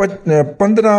15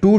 2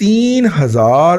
3000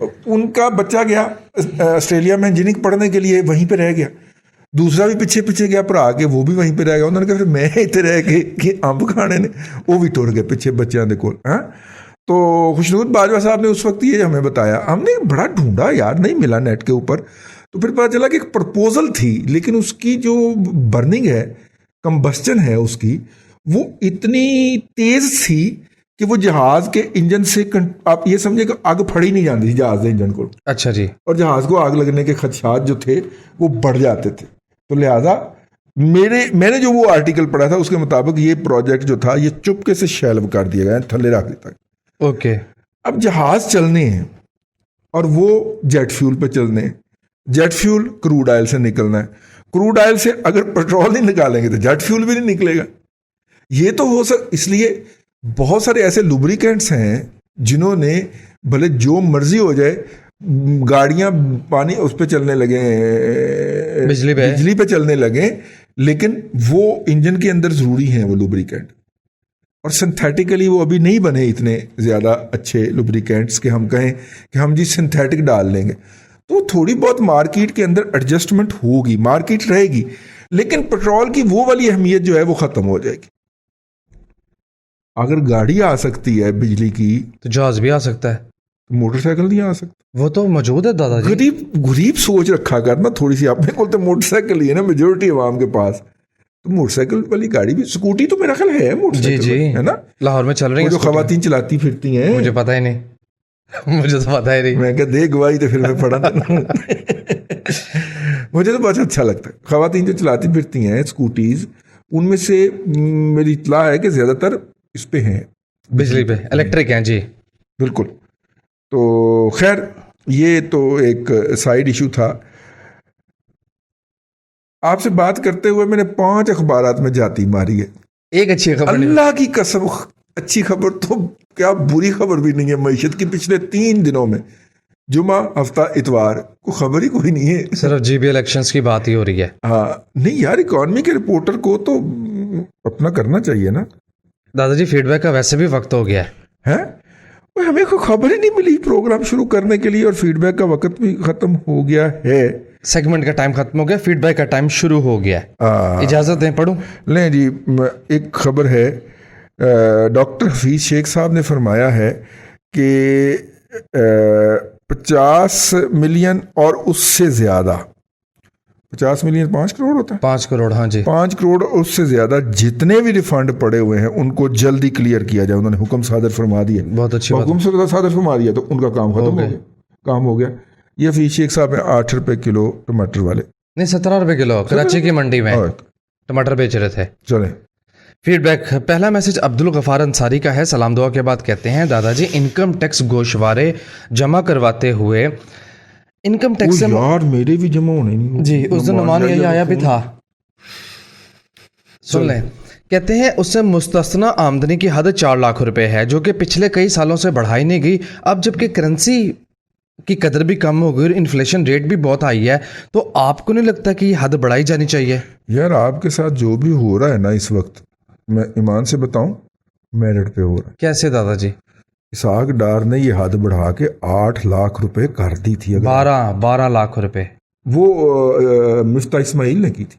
ان کا بچہ گیا آسٹریلیا میں انجینئرنگ پڑھنے کے لیے, وہیں پہ رہ گیا. دوسرا بھی پیچھے پیچھے گیا بھرا کے, وہ بھی وہیں پہ رہ گیا. انہوں نے کہا پھر میں اتنے رہ کے کہ امب کھانے نے, وہ بھی ٹر گئے پیچھے بچیاں دے کول. ہاں, تو خوشنود باجوہ صاحب نے اس وقت یہ ہمیں بتایا, ہم نے بڑا ڈھونڈا یار, نہیں ملا نیٹ کے اوپر. تو پھر پتہ چلا کہ ایک پرپوزل تھی, لیکن اس کی جو برننگ ہے, کمبسچن ہے اس کی, وہ اتنی تیز تھی کہ وہ جہاز کے انجن سے, آپ یہ سمجھے کہ آگ پھڑی نہیں جاتی تھی جہاز کے انجن کو. اچھا جی. اور جہاز کو آگ لگنے کے خدشات جو تھے وہ بڑھ جاتے تھے. تو لہٰذا میں نے جو وہ آرٹیکل پڑھا تھا اس کے مطابق یہ پروجیکٹ جو تھا یہ چپکے سے شیلو کر دیا گیا, تھلے رکھ دیتا. اوکے. اب جہاز چلنے ہیں اور وہ جیٹ فیول پہ چلنے ہیں. جیٹ فیول کروڈ آئل سے نکلنا ہے. کروڈ آئل سے اگر پیٹرول نہیں نکالیں گے تو جیٹ فیول بھی نہیں نکلے گا. یہ تو ہو اس لیے بہت سارے ایسے لوبریکینٹس ہیں جنہوں نے بھلے جو مرضی ہو جائے, گاڑیاں پانی اس پہ چلنے لگے, بجلی پہ چلنے لگے, لیکن وہ انجن کے اندر ضروری ہیں وہ لوبریکینٹ. اور سنتھیٹیکلی وہ ابھی نہیں بنے اتنے زیادہ اچھے لوبریکینٹس کہ ہم کہیں کہ ہم جی سنتھیٹک ڈال لیں گے. تو تھوڑی بہت مارکیٹ کے اندر ایڈجسٹمنٹ ہوگی, مارکیٹ رہے گی, لیکن پیٹرول کی وہ والی اہمیت جو ہے وہ ختم ہو جائے گی. اگر گاڑی آ سکتی ہے بجلی کی تو جہاز بھی آ سکتا ہے, موٹر سائیکل نہیں آ سکتا. وہ تو موجود ہے دادا جی. غریب سوچ رکھا کرنا تھوڑی سی. اپنے کو تو موٹر سائیکل ہی ہے نا میجورٹی عوام کے پاس, تو موٹر سائیکل والی گاڑی بھی, سکوٹی تو میرا خیال ہے موٹر سائیکل ہے نا, لاہور میں چل رہی ہیں جو خواتین چلاتی پھرتی ہیں. مجھے پتہ ہی نہیں, مجھے تو پتہ ہی نہیں. میں کہ دے گواہی تو پھر میں پڑھا تھا. مجھے تو بہت اچھا لگتا ہے. خواتین جو چلاتی پھرتی ہیں اسکوٹیز, ان میں سے میری اطلاع ہے کہ زیادہ تر اس پہ ہیں, بجلی پہ, الیکٹرک ہیں. جی بالکل. تو خیر یہ تو ایک سائیڈ ایشو تھا. آپ سے بات کرتے ہوئے میں نے 5 اخبارات میں جاتی ماری ہے. ایک اچھی خبر, اللہ کی قسم, اچھی خبر تو کیا بری خبر بھی نہیں ہے. معیشت کی پچھلے 3 دنوں میں جمعہ, ہفتہ, اتوار کو خبر ہی کوئی نہیں ہے. صرف جی بی الیکشنز کی بات ہی ہو رہی ہے. ہاں نہیں یار, اکانومی کے رپورٹر کو تو اپنا کرنا چاہیے نا. دادا جی فیڈ بیک کا ویسے بھی وقت ہو گیا ہے. ہمیں کوئی خبر ہی نہیں ملی پروگرام شروع کرنے کے لیے, اور فیڈ بیک کا وقت بھی ختم ہو گیا ہے. سیگمنٹ کا ٹائم ختم ہو گیا, فیڈ بیک کا ٹائم شروع ہو گیا ہے. اجازت دیں پڑھوں؟ لیں جی. ایک خبر ہے, ڈاکٹر حفیظ شیخ صاحب نے فرمایا ہے کہ 50 ملین اور اس سے زیادہ, 50 ملین 5 کروڑ ہوتا ہے, 5 کروڑ. ہاں جی, 5 کروڑ اس سے زیادہ جتنے بھی ریفنڈ پڑے ہوئے ہیں ان کو جلدی کلیئر کیا جائے. انہوں نے حکم صادر فرما دیا. بہت اچھی بات. حکم صادر فرما دیا تو ان کا کام ختم ہو گیا, کام ہو گیا. یہ حفیظ شیخ صاحب ہیں 8 روپے کلو ٹماٹر والے, نہیں 17 روپے کلو کراچی کی منڈی میں ٹماٹر بیچ رہے تھے. چلیں فیڈ بیک. پہلا میسج عبدالغفار انصاری کا ہے. سلام دعا کے بعد کہتے ہیں دادا جی انکم ٹیکس گوشوارے جمع کرواتے ہوئے انکم ٹیکس سے یار میرے بھی جمع ہونے نہیں. جی اس دن نمان یہی آیا بھی تھا, سن لیں. کہتے ہیں اس سے مستثنا آمدنی کی حد 4 لاکھ روپے ہے, جو کہ پچھلے کئی سالوں سے بڑھائی نہیں گئی. اب جبکہ کرنسی کی قدر بھی کم ہو گئی اور انفلیشن ریٹ بھی بہت ہائی ہے, تو آپ کو نہیں لگتا کہ یہ حد بڑھائی جانی چاہیے؟ یار آپ کے ساتھ جو بھی ہو رہا ہے نا اس وقت, میں ایمان سے بتاؤں میرٹ پہ ہو رہا ہے. کیسے دادا جی؟ اسحاق ڈار نے یہ حد بڑھا کے 8 لاکھ روپے کر دی تھی. 12 لاکھ روپے وہ مفتاح اسماعیل نے کی تھی.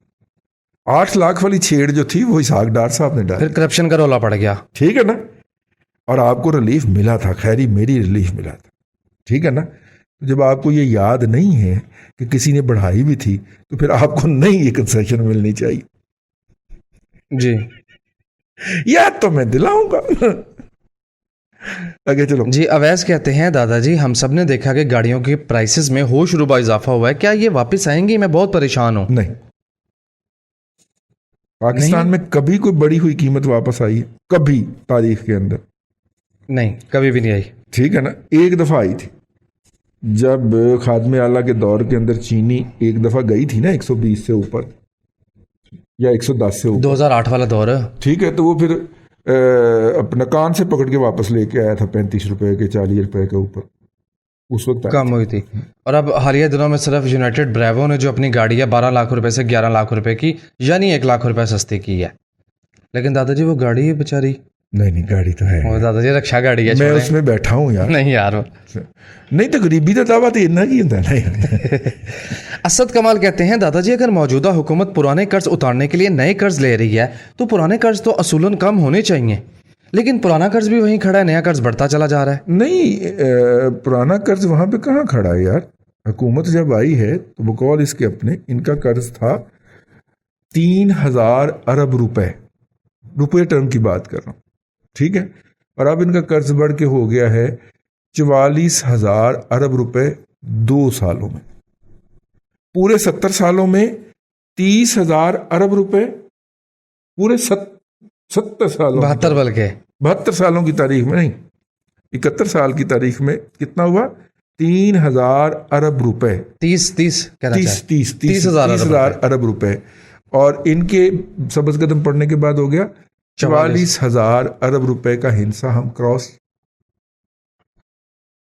8 لاکھ والی چھیڑ جو تھی وہ اسحاق ڈار صاحب نے ڈالی. پھر کرپشن کا رولا پڑ گیا. ٹھیک ہے نا, اور آپ کو ریلیف ملا تھا. خیری میری ریلیف ملا تھا. ٹھیک ہے نا. جب آپ کو یہ یاد نہیں ہے کہ کسی نے بڑھائی بھی تھی تو پھر آپ کو نہیں یہ کنسیشن ملنی چاہیے. جی یاد تو میں دلاؤں گا. آگے چلو جی. اویس کہتے ہیں دادا جی ہم سب نے دیکھا کہ گاڑیوں کے پرائسز میں ہوش ربا اضافہ ہوا ہے, کیا یہ واپس آئیں گی؟ میں بہت پریشان ہوں. نہیں, پاکستان میں کبھی کوئی بڑی ہوئی قیمت واپس آئی ہے؟ کبھی تاریخ کے اندر نہیں, کبھی بھی نہیں آئی. ٹھیک ہے نا. ایک دفعہ آئی تھی جب خادم اعلیٰ کے دور کے اندر چینی ایک دفعہ گئی تھی نا 120 سے اوپر یا 110 سے اوپر, 2008 والا دور. ٹھیک ہے. تو وہ پھر اپنا کان سے پکڑ کے واپس لے کے آیا تھا 35 روپے کے 40 روپے کے اوپر, اس وقت کم ہوئی تھی. اور اب حالیہ دنوں میں صرف یونائٹڈ بریوو نے جو اپنی گاڑی ہے 12 لاکھ روپے سے 11 لاکھ روپے کی, یعنی 1 لاکھ روپے سستی کی ہے. لیکن دادا جی وہ گاڑی ہے بیچاری نہیں گاڑی تو ہے, وہ دادا جی رکشا گاڑی ہے, میں چھوڑیں. اس میں بیٹھا ہوں یار. نہیں یار. نہیں تو غریبی کا دعویٰ تو اتنا کی ہوتا ہے نا. اسد کمال کہتے ہیں دادا جی اگر موجودہ حکومت پرانے قرض اتارنے کے لیے نئے قرض لے رہی ہے تو پرانے قرض تو اصولاً کم ہونے چاہیے, لیکن پرانا قرض بھی وہیں کھڑا ہے, نیا قرض بڑھتا چلا جا رہا ہے. نہیں, پرانا قرض وہاں پہ کہاں کھڑا ہے یار. حکومت جب آئی ہے تو بقول اس کے اپنے ان کا قرض تھا 3,000 ارب روپے ٹرم کی بات کر رہا ہوں, ٹھیک ہے, اور اب ان کا قرض بڑھ کے ہو گیا ہے 44,000 ارب روپے 2 سالوں میں. پورے 70 سالوں میں 30,000 ارب روپے, پورے 70 سالوں 72 بلکہ 72 سالوں کی تاریخ میں, نہیں 71 سال کی تاریخ میں کتنا ہوا, 3,000 ارب روپے, 30,000 ارب روپے. اور ان کے سبز قدم پڑھنے کے بعد ہو گیا 44,000 ارب روپے کا ہنسا ہم کراس.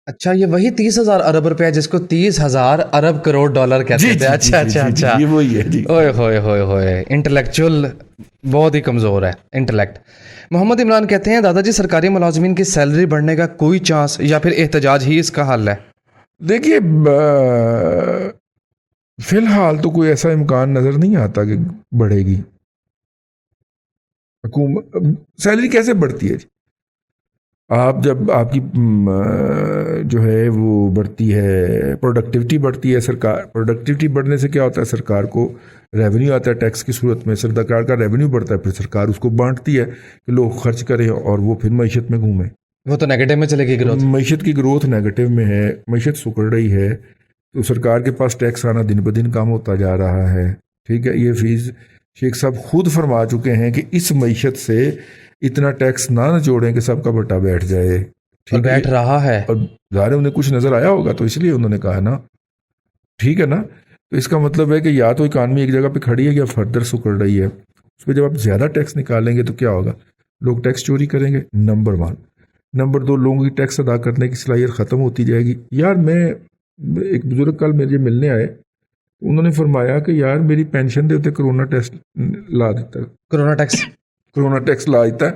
اچھا, یہ وہی 30,000 ارب روپے ہے جس کو 30,000 ارب کروڑ ڈالر کہتے تھے. اچھا اچھا اچھا, یہ وہی ہے جی. اوئے ہوئے ہوئے ہوئے, انٹلیکچوئل بہت ہی کمزور ہے انٹلیکٹ. محمد عمران کہتے ہیں دادا جی سرکاری ملازمین کی سیلری بڑھنے کا کوئی چانس یا پھر احتجاج ہی اس کا حل ہے؟ دیکھیے فی الحال تو کوئی ایسا امکان نظر نہیں آتا کہ بڑھے گی. حکومت سیلری کیسے بڑھتی ہے جی؟ آپ جب آپ کی جو ہے وہ بڑھتی ہے, پروڈکٹیوٹی بڑھتی ہے, سرکار پروڈکٹیوٹی بڑھنے سے کیا ہوتا ہے, سرکار کو ریونیو آتا ہے ٹیکس کی صورت میں, سرکار کا ریونیو بڑھتا ہے, پھر سرکار اس کو بانٹتی ہے کہ لوگ خرچ کریں اور وہ پھر معیشت میں گھومیں. وہ تو نیگیٹو میں چلے گی گروتھ. معیشت کی گروتھ نیگیٹو میں ہے, معیشت سکڑ رہی ہے, تو سرکار کے پاس ٹیکس آنا دن بہ دن کم ہوتا جا رہا ہے. ٹھیک ہے, یہ فیس شیخ صاحب خود فرما چکے ہیں کہ اس معیشت سے اتنا ٹیکس نہ جوڑیں کہ سب کا بٹا بیٹھ جائے. اور بیٹھ رہا ہے, اور ظاہر انہیں کچھ نظر آیا ہوگا تو اس لیے انہوں نے کہا نا, ٹھیک ہے نا. تو اس کا مطلب ہے کہ یا تو اکانومی ایک جگہ پہ کھڑی ہے یا فردر سکڑ رہی ہے. اس پہ جب آپ زیادہ ٹیکس نکالیں گے تو کیا ہوگا, لوگ ٹیکس چوری کریں گے, نمبر 1. نمبر 2, لوگوں کی ٹیکس ادا کرنے کی صلاحیت ختم ہوتی جائے گی. یار میں ایک بزرگ کل میرے ملنے آئے, انہوں نے فرمایا کہ یار میری پینشن دے ہوتے کرونا ٹیکس لا دیتا, کرونا ٹیکس لا دیتا ہے.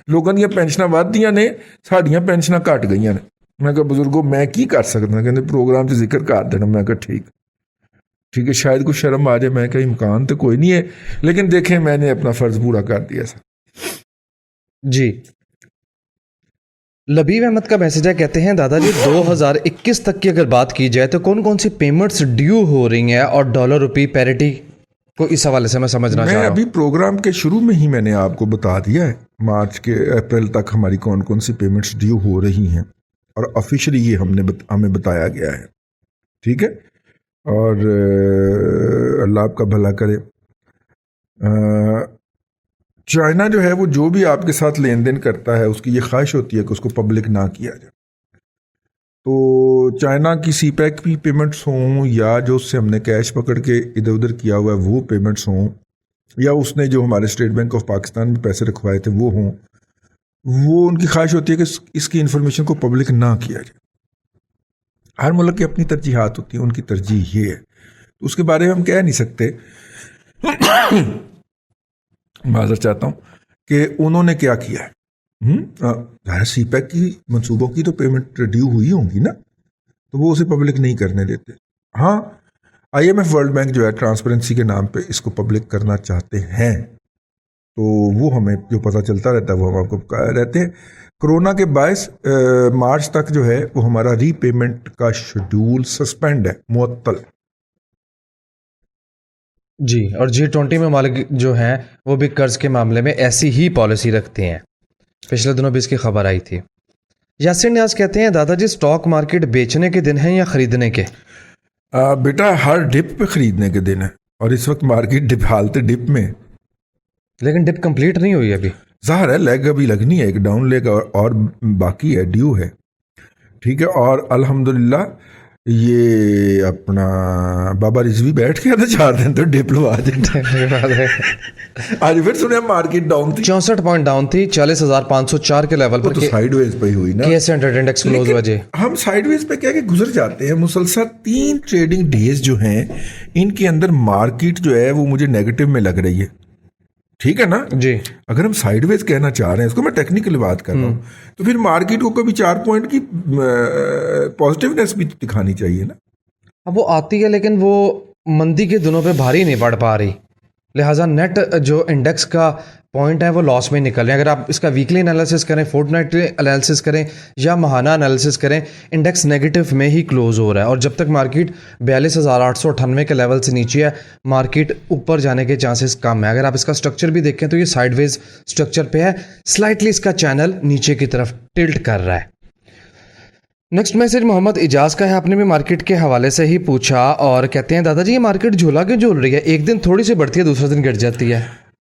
لوگوں دیا پینشناں ودیاں نے, ساڈیاں پینشناں گھٹ گئی نے. میں کہا بزرگو میں کی کر سکتا, کہتے پروگرام 'ਚ ذکر کر دینا. میں کہا ٹھیک ہے, شاید کچھ شرم آ جائے. میں کہا امکان تو کوئی نہیں ہے, لیکن دیکھیں میں نے اپنا فرض پورا کر دیا سر. جی. لبیب احمد کا میسج ہے, کہتے ہیں دادا جی 2021 تک کی اگر بات کی جائے تو کون کون سی پیمنٹس ڈیو ہو رہی ہیں, اور ڈالر روپی پیریٹی کو اس حوالے سے میں سمجھنا چاہ رہا ہوں. ابھی پروگرام کے شروع میں ہی میں نے آپ کو بتا دیا ہے مارچ کے اپریل تک ہماری کون کون سی پیمنٹس ڈیو ہو رہی ہیں, اور آفیشلی یہ ہمیں بتایا گیا ہے. ٹھیک ہے, اور اللہ آپ کا بھلا کرے. چائنا جو ہے وہ جو بھی آپ کے ساتھ لین دین کرتا ہے اس کی یہ خواہش ہوتی ہے کہ اس کو پبلک نہ کیا جائے. تو چائنا کی سی پیک کی پیمنٹس ہوں, یا جو اس سے ہم نے کیش پکڑ کے ادھر ادھر کیا ہوا ہے وہ پیمنٹس ہوں, یا اس نے جو ہمارے اسٹیٹ بینک آف پاکستان میں پیسے رکھوائے تھے وہ ہوں, وہ ان کی خواہش ہوتی ہے کہ اس کی انفارمیشن کو پبلک نہ کیا جائے. ہر ملک کی اپنی ترجیحات ہوتی ہیں, ان کی ترجیح یہ ہے, تو اس کے بارے میں ہم کہہ نہیں سکتے. معذرت چاہتا ہوں کہ انہوں نے کیا کیا ہے. ظاہر سی پیک کی منصوبوں کی تو پیمنٹ ڈیو ہوئی ہوں گی نا, تو وہ اسے پبلک نہیں کرنے دیتے. ہاں IMF ورلڈ بینک جو ہے ٹرانسپیرنسی کے نام پہ اس کو پبلک کرنا چاہتے ہیں, تو وہ ہمیں جو پتہ چلتا رہتا ہے وہ ہم آپ کو رہتے ہیں. کرونا کے باعث مارچ تک جو ہے وہ ہمارا ری پیمنٹ کا شیڈول سسپینڈ ہے, معطل. جی, اور G20 ممالک جو ہیں وہ بھی قرض کے معاملے میں ایسی ہی پالیسی رکھتے ہیں. پچھلے دنوں بھی اس کی خبر آئی تھی. یاسر نیاز کہتے ہیں دادا جی سٹاک مارکیٹ بیچنے کے دن ہیں یا خریدنے کے؟ بیٹا ہر ڈپ پہ خریدنے کے دن ہے, اور اس وقت مارکیٹ حالت ڈپ میں. لیکن ڈپ کمپلیٹ نہیں ہوئی ابھی. ظاہر ہے لیگ ابھی لگنی ہے, ایک ڈاؤن لیگ اور باقی ہے, ڈیو ہے. ٹھیک ہے, اور الحمدللہ یہ اپنا بابا رضوی بیٹھ کے تھا 4 دن تو ڈپ لوا دیں. آج پھر سنیں مارکیٹ ڈاؤن تھی, 64 پوائنٹ ڈاؤن تھی, 40,504 کے لیول پر. تو سائیڈ ویز پہ ہی ہوئی نا. KS100 انڈیکس کلوز وجہ ہم سائیڈ ویز پہ کیا کہ گزر جاتے ہیں. مسلسل 3 ٹریڈنگ ڈیز جو ہیں ان کے اندر مارکیٹ جو ہے وہ مجھے نیگیٹو میں لگ رہی ہے. ٹھیک ہے نا جی اگر ہم سائیڈ ویز کہنا چاہ رہے ہیں اس کو میں ٹیکنیکلی بات کر رہا ہوں تو پھر مارکیٹ کو کبھی 4 پوائنٹ کی پازیٹیونیس بھی دکھانی چاہیے نا. اب وہ آتی ہے لیکن وہ مندی کے دنوں پہ بھاری نہیں پڑ پا رہی, لہٰذا نیٹ جو انڈیکس کا پوائنٹ ہے وہ لاس میں نکل رہے ہیں. اگر آپ اس کا ویکلی انالیسس کریں, فورٹ نائٹلی انالیسس کریں یا ماہانہ انالیسس کریں, انڈیکس نیگیٹو میں ہی کلوز ہو رہا ہے. اور جب تک مارکیٹ 42,898 کے لیول سے نیچے ہے, مارکیٹ اوپر جانے کے چانسز کم ہے. اگر آپ اس کا سٹرکچر بھی دیکھیں تو یہ سائیڈ ویز سٹرکچر پہ ہے, سلائٹلی اس کا چینل نیچے کی طرف ٹلٹ کر رہا ہے. نیکسٹ میسج محمد اجاز کا ہے. آپ نے بھی مارکیٹ کے حوالے سے ہی پوچھا اور کہتے ہیں دادا جی یہ مارکیٹ جھولا کیوں جھول رہی ہے, ایک دن تھوڑی سی بڑھتی ہے دوسرے دن گٹ جاتی ہے.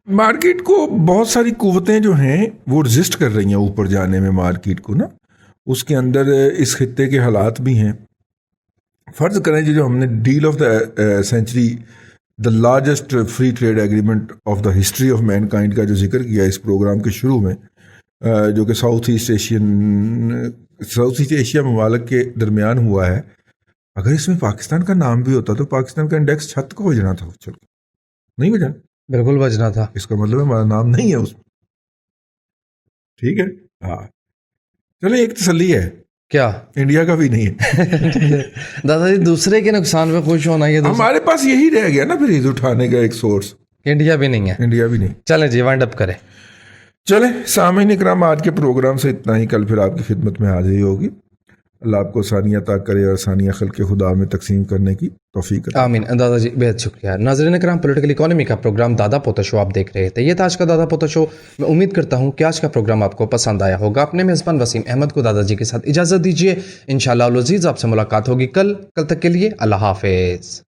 مارکیٹ کو بہت ساری قوتیں جو ہیں وہ رزسٹ کر رہی ہیں اوپر جانے میں مارکیٹ کو نا. اس کے اندر اس خطے کے حالات بھی ہیں. فرض کریں جو ہم نے deal of the century, the largest free trade agreement of the history of mankind کا جو ذکر کیا اس پروگرام کے شروع میں, جو کہ ساؤتھ ایسٹ ایشیا ممالک کے درمیان ہوا ہے, اگر اس میں پاکستان کا نام بھی ہوتا تو پاکستان کا انڈیکس 6 کو بجنا تھا. چل نہیں بجا, بالکل بجنا تھا. اس کا مطلب ہمارا نام نہیں ہے اس میں. ٹھیک ہے, ہاں چلیں ایک تسلی ہے, کیا انڈیا کا بھی نہیں ہے. دادا جی دوسرے کے نقصان پہ خوش ہونا یہ ہمارے پاس یہی رہ گیا نا پھر عید اٹھانے کا ایک سورس, انڈیا بھی نہیں ہے. انڈیا بھی نہیں. چلیں جی وائنڈ اپ کریں. چلیں سامعین اکرام, آج کے پروگرام سے اتنا ہی. کل پھر آپ کی خدمت میں حاضری ہوگی. اللہ آپ کو ثانیہ عطا کرے اور ثانیہ خلق خدا میں تقسیم کرنے کی توفیق عطا. آمین. دادا جی بہت شکریہ. ناظرین کرام, پولیٹیکل اکانومی کا پروگرام دادا پوتا شو آپ دیکھ رہے تھے. یہ تھا آج کا دادا پوتا شو. میں امید کرتا ہوں کہ آج کا پروگرام آپ کو پسند آیا ہوگا. اپنے میزبان وسیم احمد کو دادا جی کے ساتھ اجازت دیجیے. انشاءاللہ العزیز آپ سے ملاقات ہوگی کل تک کے لیے اللہ حافظ.